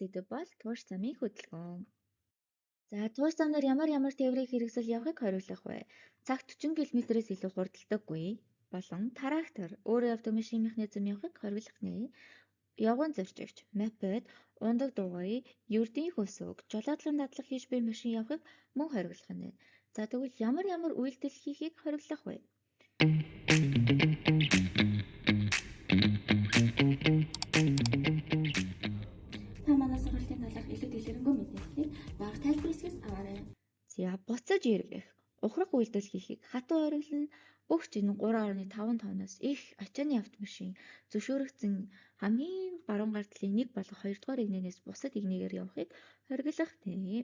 сэдэв бол турш замын хөдөлгөөн. За тууштай замнаар ямар тээврийн хэрэгсэл явахыг хориглох вэ? Цагт 40 км-с илүү хурдталдаггүй болон трактор өөрөө автомашин механизм явахыг хориглох нэ. Явган зорчигч, мопед, ундаг дугуй, ердийн хөсөг, жолоодлон дадлага хийж буй машин явахыг мөн хориглох нь. За тэгвэл ямар үйлдэл хийхийг хориглох вэ? Та манай сургалтын талаарх илүү дэлгэрэнгүй мэдээллийг бага тайлбар хэсгээс аваарай. За буцаж эргэх, ухрах үйлдэл хийхийг хатуу хориглоно. Бүх чинь 3.5 тонноос их ачааны автомашин зөвшөөрөгдсөн хамгийн баруун гартлын 1 болон 2 дугаар игнэнээс бусад игнэгээр явахыг хориглох нэ.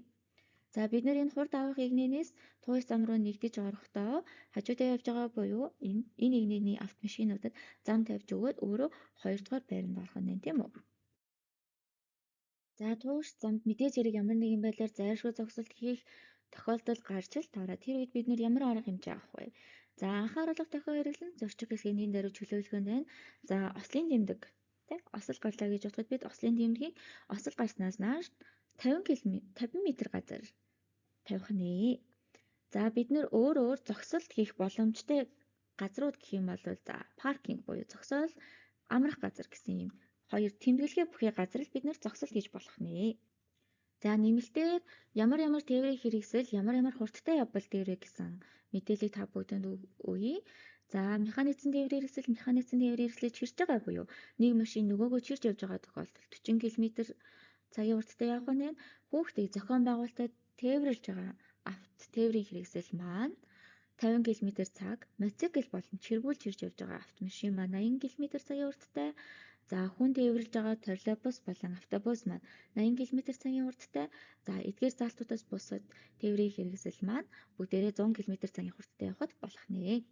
За бид нар энэ хурд авах игнэнээс туйс зам руу нэгдэж орохдоо хажуудаа явж байгаа буюу энэ игнэний автомашинуудад зам тавьж өгөөд өөрөө 2 дугаар байранд орох нь тийм үү? За туйс замд мэдээж хэрэг ямар нэгэн байдлаар зайлшгүй зогсолт хийх тохиолдол гарч л тараа. Тэр үед бид нар ямар арга хэмжээ авах вэ? За анхааруулга дахин хэрэглэн зорчих хэсгийн дээр чөлөөлөх нь байна. За ослын тэмдэг тий осол гарлаа гэж бодоход бид ослын тэмдгийг осол гарснаас нааш 50 м газар тавих нэ. За бид нөр өөр зогсолт хийх боломжтой газрууд гэх юм бол за паркинг буюу зогсоол амрах газар гэсэн юм хоёр тэмдэглэгээ бүхий газар л бид нэр зогсолт хийж болох нэ. За нэмэлтээр ямар тээврийн хэрэгсэл ямар хурдтай явбал дээрэ гэсэн мэдээллийг та бүгдэнд өгье. За механицын тээврийн хэрэгслийг чирж байгаа буюу нэг машин нөгөөгөө чирж явж байгаа тохиолдолд 40 км цагийн хурдтай явах нь хүүхдийг зохион байгуулалтад тээвэрлж байгаа авто тээврийн хэрэгсэл маань 50 км цаг, мотоцикл болон чиргүүл чирж явж байгаа автомашин маань 80 км цагийн хурдтай. За хүн тээвэрлж байгаа троллейбус болон автобус маань 80 км цагийн хурдтай. За эдгээр заалтуудаас бусад тээврийн хэрэгсэл маань бүгдээрээ 100 км цагийн хурдтай явахад болох нэ.